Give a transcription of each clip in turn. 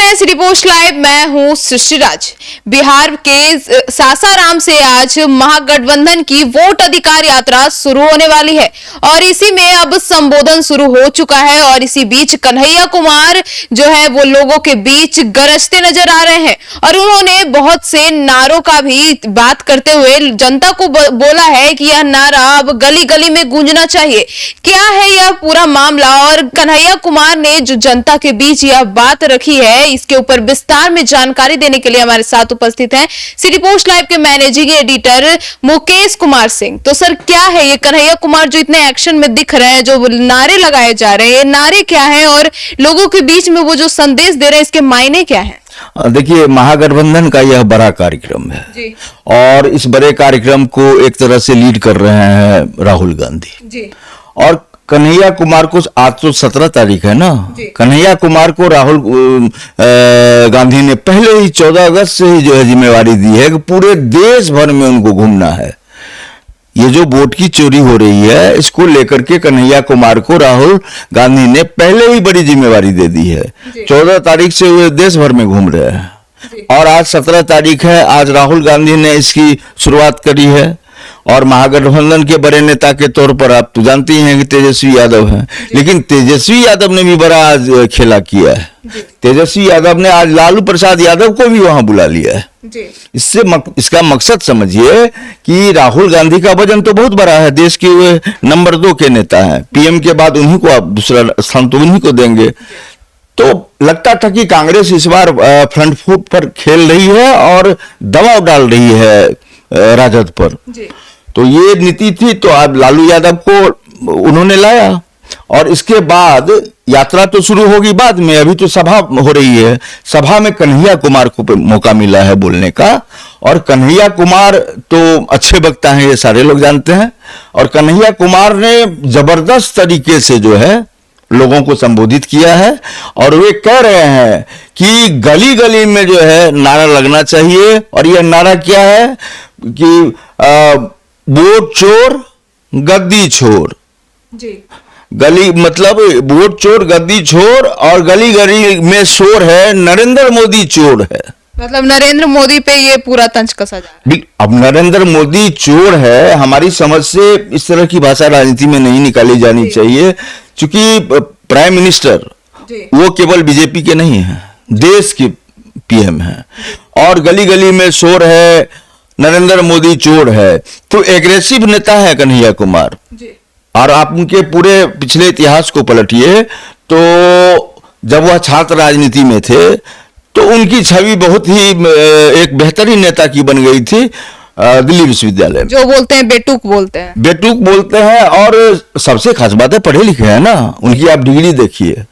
हैं city post live. मैं हूं सृष्टिराज। बिहार के सासाराम से आज महागठबंधन की वोट अधिकार यात्रा शुरू होने वाली है और इसी में अब संबोधन शुरू हो चुका है और इसी बीच कन्हैया कुमार जो है वो लोगों के बीच गरजते नजर आ रहे हैं और उन्होंने बहुत से नारों का भी बात करते हुए जनता को बोला है कि यह नारा अब गली गली में गूंजना चाहिए। क्या है यह पूरा मामला और कन्हैया कुमार ने जो जनता के बीच यह बात रखी है, इसके ऊपर विस्तार में जानकारी देने के लिए हमारे साथ उपस्थित हैं सिटी पोस्ट लाइव के मैनेजिंग एडिटर मुकेश कुमार सिंह। तो सर, क्या है ये कन्हैया कुमार जो इतने एक्शन में दिख रहे हैं, जो नारे लगाए जा रहे हैं, ये नारे क्या हैं और लोगों के बीच में वो जो संदेश दे रहे हैं, इसके मायने क्या हैं? देखिए, महागठबंधन का यह बड़ा कार्यक्रम है जी। और इस बड़े कार्यक्रम को एक तरह से लीड कर रहे हैं राहुल गांधी जी। और कन्हैया कुमार को आज तो 17 तारीख है ना, कन्हैया कुमार को राहुल गांधी ने पहले ही 14 अगस्त से ही जो है जिम्मेवारी दी है कि पूरे देश भर में उनको घूमना है। ये जो वोट की चोरी हो रही है, इसको लेकर के कन्हैया कुमार को राहुल गांधी ने पहले ही बड़ी जिम्मेवारी दे दी है। 14 तारीख से वे देश भर में घूम रहे हैं और आज 17 तारीख है। आज राहुल गांधी ने इसकी शुरुआत करी है और महागठबंधन के बड़े नेता के तौर पर आप तो जानती हैं कि तेजस्वी यादव हैं, लेकिन तेजस्वी यादव ने भी बड़ा आज खेला किया है। तेजस्वी यादव ने आज लालू प्रसाद यादव को भी वहां बुला लिया है। इससे इसका मकसद समझिए कि राहुल गांधी का वजन तो बहुत बड़ा है, देश के वे नंबर 2 के नेता हैं, पीएम के बाद उन्हीं को आप दूसरा स्थान तो उन्हीं को देंगे। तो लगता था कि कांग्रेस इस बार फ्रंट फुट पर खेल रही है और दबाव डाल रही है राजद पर। तो ये नीति थी, तो अब लालू यादव को उन्होंने लाया और इसके बाद यात्रा तो शुरू होगी बाद में। अभी तो सभा हो रही है, सभा में कन्हैया कुमार को मौका मिला है बोलने का और कन्हैया कुमार तो अच्छे वक्ता हैं, ये सारे लोग जानते हैं। और कन्हैया कुमार ने जबरदस्त तरीके से जो है लोगों को संबोधित किया है और वे कह रहे हैं कि गली गली में जो है नारा लगना चाहिए। और यह नारा क्या है कि वोट चोर गद्दी छोर जी। गली मतलब वोट चोर गद्दी छोर और गली गली में शोर है, नरेंद्र मोदी चोर है। मतलब नरेंद्र मोदी पे ये पूरा तंज कसा जा रहा है। अब नरेंद्र मोदी चोर है, हमारी समझ से इस तरह की भाषा राजनीति में नहीं निकाली जानी चाहिए, क्योंकि प्राइम मिनिस्टर वो केवल बीजेपी के नहीं है, देश के पीएम है। और गली गली में शोर है, नरेंद्र मोदी चोर है, तो एग्रेसिव नेता है कन्हैया कुमार। और आप उनके पूरे पिछले इतिहास को पलटिए तो जब वह छात्र राजनीति में थे तो उनकी छवि बहुत ही एक बेहतरीन नेता की बन गई थी दिल्ली विश्वविद्यालय में। जो बोलते हैं बेटूक बोलते हैं और सबसे खास बात है पढ़े लिखे हैं ना, उनकी आप डिग्री देखिए।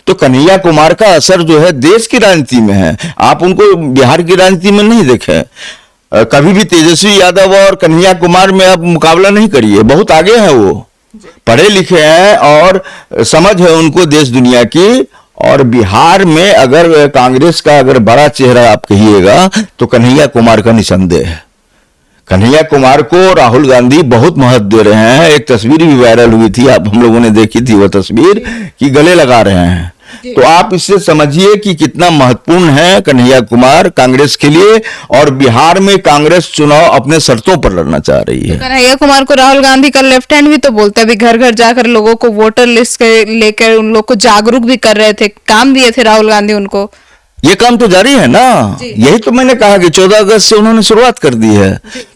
तो कन्हैया कुमार का असर जो है देश की राजनीति में है, आप उनको बिहार की राजनीति में नहीं देखें। कभी भी तेजस्वी यादव और कन्हैया कुमार में आप मुकाबला नहीं करिए, बहुत आगे हैं, वो पढ़े लिखे हैं और समझ है उनको देश दुनिया की। और बिहार में अगर कांग्रेस का अगर बड़ा चेहरा आप कहिएगा तो कन्हैया कुमार का निसंदेह है। कन्हैया कुमार को राहुल गांधी बहुत महत्व दे रहे हैं। एक तस्वीर भी वायरल हुई थी, आप हम लोगों ने देखी थी वो तस्वीर, कि गले लगा रहे हैं। तो आप इससे समझिए कि कितना महत्वपूर्ण है कन्हैया कुमार कांग्रेस के लिए। और बिहार में कांग्रेस चुनाव अपने शर्तों पर लड़ना चाह रही है। कन्हैया कुमार को राहुल गांधी का लेफ्ट हैंड भी तो बोलते हैं, अभी घर घर जाकर लोगों को वोटर लिस्ट लेकर उन लोग को जागरूक भी कर रहे थे, काम दिए थे राहुल गांधी उनको। ये काम तो जारी है ना, यही तो मैंने कहा कि 14 अगस्त से उन्होंने शुरुआत कर दी है,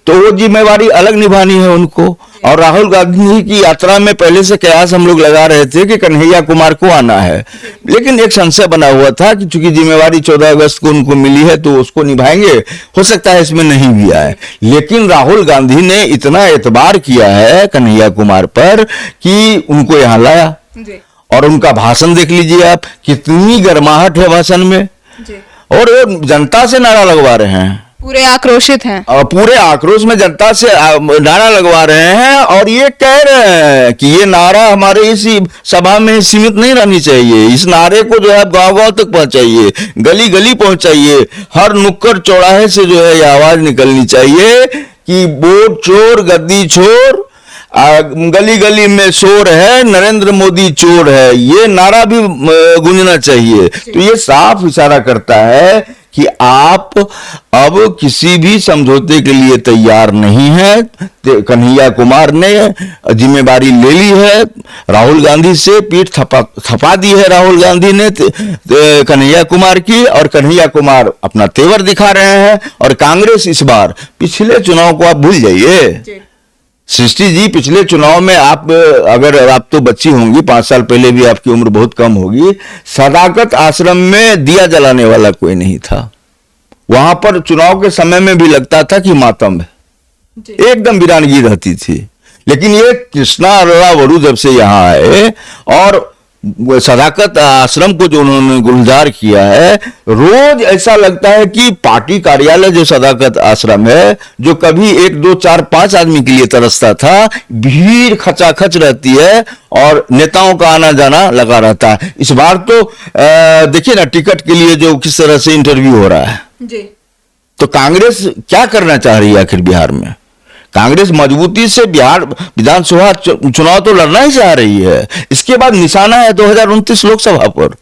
तो वो जिम्मेवारी अलग निभानी है उनको। और राहुल गांधी की यात्रा में पहले से कयास हम लोग लगा रहे थे कि कन्हैया कुमार को आना है, लेकिन एक संशय बना हुआ था कि चूंकि जिम्मेवारी 14 अगस्त को उनको मिली है तो उसको निभाएंगे, हो सकता है इसमें नहीं भी आए। लेकिन राहुल गांधी ने इतना एतबार किया है कन्हैया कुमार पर कि उनको यहाँ लाया। और उनका भाषण देख लीजिए आप, कितनी गर्माहट है भाषण में। और जनता से नारा लगवा रहे हैं, पूरे आक्रोशित हैं और पूरे आक्रोश में जनता से नारा लगवा रहे हैं और ये कह रहे हैं कि ये नारा हमारे इस सभा में सीमित नहीं रहनी चाहिए। इस नारे को जो है गांव गांव तक पहुंचाइए, गली गली पहुंचाइए, हर नुक्कड़ चौराहे से जो है ये आवाज निकलनी चाहिए कि वोट चोर गद्दी छोर गली गली में शोर है, नरेंद्र मोदी चोर है, ये नारा भी गूंजना चाहिए। तो ये साफ इशारा करता है कि आप अब किसी भी समझौते के लिए तैयार नहीं है। कन्हैया कुमार ने जिम्मेदारी ले ली है, राहुल गांधी से पीठ थपा दी है राहुल गांधी ने कन्हैया कुमार की, और कन्हैया कुमार अपना तेवर दिखा रहे हैं। और कांग्रेस इस बार, पिछले चुनाव को आप भूल जाइए सृष्टि जी, पिछले चुनाव में आप तो बच्ची होंगी, 5 साल पहले भी आपकी उम्र बहुत कम होगी, सदाकत आश्रम में दिया जलाने वाला कोई नहीं था। वहां पर चुनाव के समय में भी लगता था कि मातम है, एकदम वीरानगी रहती थी। लेकिन ये कृष्णा अरोड़ा वरु जब से यहाँ आए और सदाकत आश्रम को जो उन्होंने गुलजार किया है, रोज ऐसा लगता है कि पार्टी कार्यालय जो सदाकत आश्रम है, जो कभी 1 2 4 5 आदमी के लिए तरसता था, भीड़ खचाखच रहती है और नेताओं का आना जाना लगा रहता है। इस बार तो देखिए ना, टिकट के लिए जो किस तरह से इंटरव्यू हो रहा है जी। तो कांग्रेस क्या करना चाह रही है आखिर बिहार में? कांग्रेस मजबूती से बिहार विधानसभा चुनाव तो लड़ना ही चाह रही है। इसके बाद निशाना है 2029 लोकसभा पर।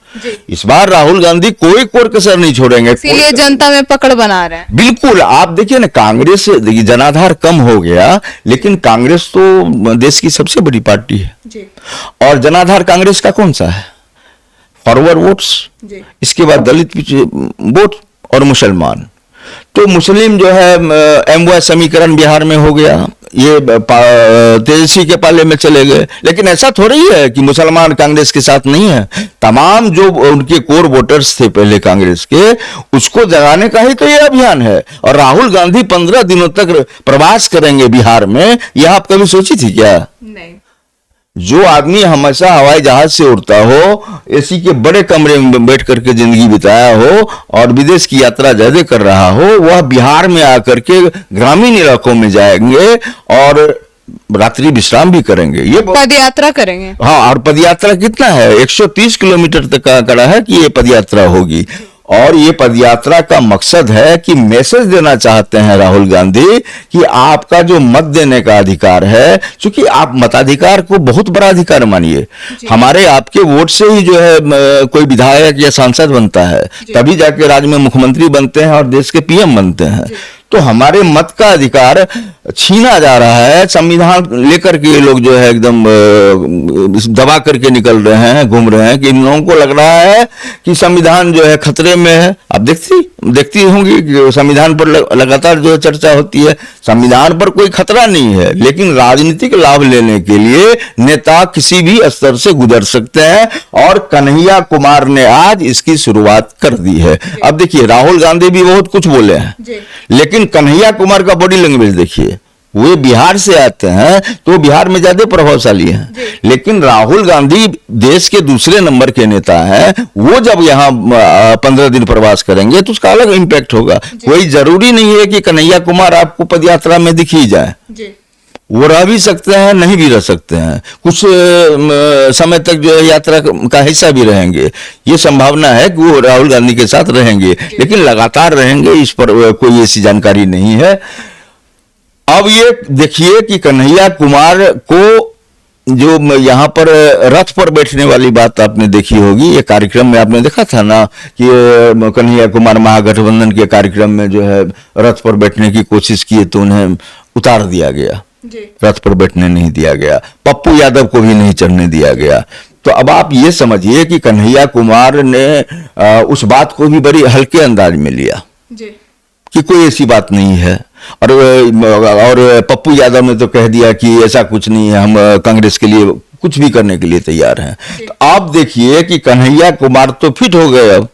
इस बार राहुल गांधी कोई कोर कसर नहीं छोड़ेंगे, इसीलिए जनता में पकड़ बना रहे हैं। बिल्कुल, आप देखिए ना, कांग्रेस देखिए जनाधार कम हो गया, लेकिन कांग्रेस तो देश की सबसे बड़ी पार्टी है जी। और जनाधार कांग्रेस का कौन सा है? फॉरवर्ड वोट्स, इसके बाद दलित वोट और मुसलमान। तो मुस्लिम जो है एमवाय समीकरण बिहार में हो गया, ये तेजस्वी के पाले में चले गए। लेकिन ऐसा थोड़ा ही है कि मुसलमान कांग्रेस के साथ नहीं है। तमाम जो उनके कोर वोटर्स थे पहले कांग्रेस के, उसको जगाने का ही तो ये अभियान है। और राहुल गांधी 15 दिनों तक प्रवास करेंगे बिहार में, यह आप कभी सोची थी क्या? नहीं। जो आदमी हमेशा हवाई जहाज से उड़ता हो, एसी के बड़े कमरे में बैठ करके जिंदगी बिताया हो और विदेश की यात्रा ज्यादा कर रहा हो, वह बिहार में आकर के ग्रामीण इलाकों में जाएंगे और रात्रि विश्राम भी करेंगे। ये पदयात्रा करेंगे। हाँ, और पदयात्रा कितना है? 130 किलोमीटर तक का कड़ा है कि ये पदयात्रा होगी। और ये पदयात्रा का मकसद है कि मैसेज देना चाहते हैं राहुल गांधी कि आपका जो मत देने का अधिकार है, क्योंकि आप मताधिकार को बहुत बड़ा अधिकार मानिए। हमारे आपके वोट से ही जो है कोई विधायक या सांसद बनता है, तभी जाके राज्य में मुख्यमंत्री बनते हैं और देश के पीएम बनते हैं। तो हमारे मत का अधिकार छीना जा रहा है। संविधान लेकर के ये लोग जो है एकदम दबा करके निकल रहे हैं, घूम रहे हैं कि इन लोगों को लग रहा है कि संविधान जो है खतरे में है। आप देखती होंगी कि संविधान पर लगातार जो चर्चा होती है। संविधान पर कोई खतरा नहीं है, लेकिन राजनीतिक लाभ लेने के लिए नेता किसी भी स्तर से गुजर सकते हैं, और कन्हैया कुमार ने आज इसकी शुरुआत कर दी है। अब देखिए, राहुल गांधी भी बहुत कुछ बोले हैं, लेकिन कन्हैया कुमार का बॉडी लैंग्वेज देखिए। वे बिहार से आते हैं तो बिहार में ज्यादा प्रभावशाली हैं, लेकिन राहुल गांधी देश के दूसरे नंबर के नेता हैं। वो जब यहाँ 15 दिन प्रवास करेंगे तो उसका अलग इम्पैक्ट होगा। कोई जरूरी नहीं है कि कन्हैया कुमार आपको पदयात्रा में दिख ही जाए। वो रह भी सकते हैं, नहीं भी रह सकते हैं, कुछ समय तक जो है यात्रा का हिस्सा भी रहेंगे। ये संभावना है कि वो राहुल गांधी के साथ रहेंगे, लेकिन लगातार रहेंगे इस पर कोई ऐसी जानकारी नहीं है। अब ये देखिए कि कन्हैया कुमार को जो यहाँ पर रथ पर बैठने वाली बात आपने देखी होगी, ये कार्यक्रम में आपने देखा था ना कि कन्हैया कुमार महागठबंधन के कार्यक्रम में जो है रथ पर बैठने की कोशिश की तो उन्हें उतार दिया गया, रथ पर बैठने नहीं दिया गया। पप्पू यादव को भी नहीं चढ़ने दिया गया। तो अब आप ये समझिए कि कन्हैया कुमार ने उस बात को भी बड़ी हल्के अंदाज में लिया कि कोई ऐसी बात नहीं है। और पप्पू यादव ने तो कह दिया कि ऐसा कुछ नहीं है, हम कांग्रेस के लिए कुछ भी करने के लिए तैयार हैं। तो आप देखिए कि कन्हैया कुमार तो फिट हो गए, अब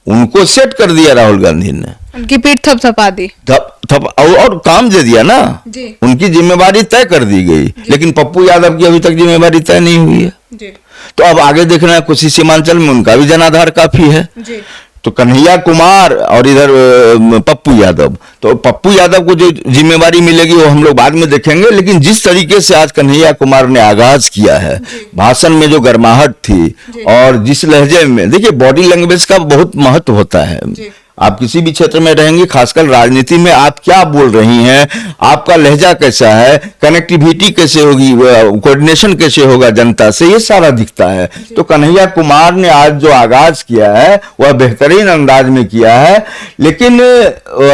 उनको सेट कर दिया राहुल गांधी ने, उनकी पीठ थपथपा दी, और काम दे दिया ना, उनकी जिम्मेवारी तय कर दी गई। लेकिन पप्पू यादव की अभी तक जिम्मेवारी तय नहीं हुई है। तो अब आगे देखना है, कुछ सीमांचल में उनका भी जनाधार काफी है। तो कन्हैया कुमार और इधर पप्पू यादव, तो पप्पू यादव को जो जिम्मेवारी मिलेगी वो हम लोग बाद में देखेंगे। लेकिन जिस तरीके से आज कन्हैया कुमार ने आगाज किया है, भाषण में जो गर्माहट थी और जिस लहजे में, देखिए बॉडी लैंग्वेज का बहुत महत्व होता है। आप किसी भी क्षेत्र में रहेंगे, खासकर राजनीति में, आप क्या बोल रही हैं, आपका लहजा कैसा है, कनेक्टिविटी कैसे होगी, कोऑर्डिनेशन कैसे होगा जनता से, ये सारा दिखता है। तो कन्हैया कुमार ने आज जो आगाज किया है वह बेहतरीन अंदाज में किया है, लेकिन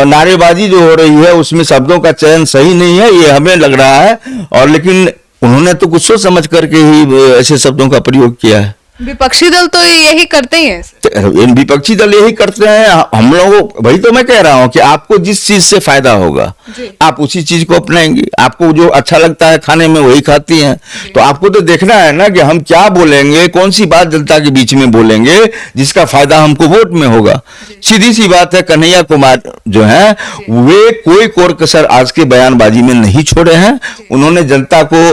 नारेबाजी जो हो रही है उसमें शब्दों का चयन सही नहीं है, ये हमें लग रहा है। और लेकिन उन्होंने तो कुछ सोच समझ करके ही ऐसे शब्दों का प्रयोग किया है। विपक्षी दल तो यही करते ही हैं। विपक्षी दल यही करते हैं। हम लोगों, वही तो मैं कह रहा हूं कि आपको जिस चीज से फायदा होगा आप उसी चीज को अपनाएंगे। आपको जो अच्छा लगता है खाने में वही खाती हैं। तो आपको तो देखना है ना कि हम क्या बोलेंगे, कौन सी बात जनता के बीच में बोलेंगे जिसका फायदा हमको वोट में होगा। सीधी सी बात है, कन्हैया कुमार जो है वे कोई कोर कसर आज के बयानबाजी में नहीं छोड़े हैं। उन्होंने जनता को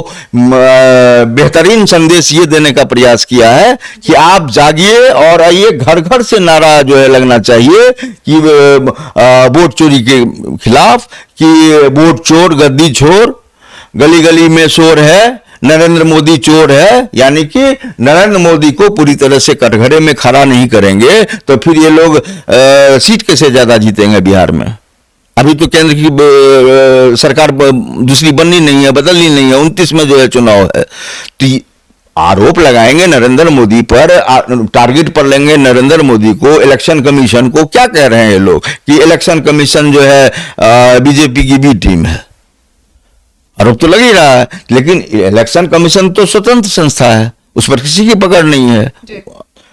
बेहतरीन संदेश ये देने का प्रयास किया है कि आप जागिए और आइए, घर घर से नारा जो है लगना चाहिए कि वोट चोरी के खिलाफ, कि वोट चोर गद्दी छोर, गली गली में शोर है, नरेंद्र मोदी चोर है। यानी कि नरेंद्र मोदी को पूरी तरह से कटघरे में खड़ा नहीं करेंगे तो फिर ये लोग सीट कैसे ज्यादा जीतेंगे बिहार में। अभी तो केंद्र की सरकार दूसरी बननी नहीं है, बदलनी नहीं है, 29 में जो है चुनाव है। तो आरोप लगाएंगे नरेंद्र मोदी पर, टारगेट पर लेंगे नरेंद्र मोदी को, इलेक्शन कमीशन को। क्या कह रहे हैं ये लोग कि इलेक्शन कमीशन जो है बीजेपी की बी टीम है। आरोप तो लग ही रहा है, लेकिन इलेक्शन कमीशन तो स्वतंत्र संस्था है, उस पर किसी की पकड़ नहीं है।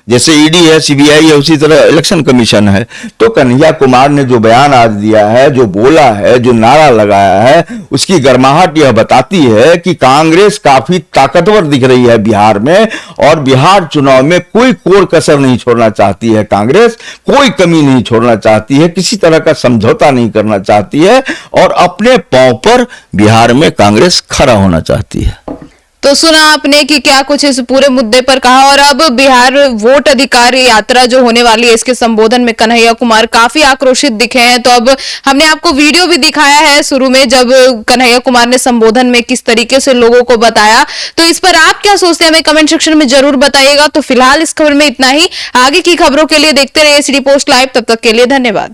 जैसे ईडी है, सीबीआई है, उसी तरह इलेक्शन कमीशन है। तो कन्हैया कुमार ने जो बयान आज दिया है, जो बोला है, जो नारा लगाया है, उसकी गर्माहट यह बताती है कि कांग्रेस काफी ताकतवर दिख रही है बिहार में, और बिहार चुनाव में कोई कोर कसर नहीं छोड़ना चाहती है। कांग्रेस कोई कमी नहीं छोड़ना चाहती है, किसी तरह का समझौता नहीं करना चाहती है, और अपने पांव पर बिहार में कांग्रेस खड़ा होना चाहती है। तो सुना आपने कि क्या कुछ इस पूरे मुद्दे पर कहा। और अब बिहार वोट अधिकार यात्रा जो होने वाली है, इसके संबोधन में कन्हैया कुमार काफी आक्रोशित दिखे हैं। तो अब हमने आपको वीडियो भी दिखाया है शुरू में, जब कन्हैया कुमार ने संबोधन में किस तरीके से लोगों को बताया। तो इस पर आप क्या सोचते हैं, हमें कमेंट सेक्शन में जरूर बताइएगा। तो फिलहाल इस खबर में इतना ही। आगे की खबरों के लिए देखते रहिए सिटी पोस्ट लाइव। तब तक के लिए धन्यवाद।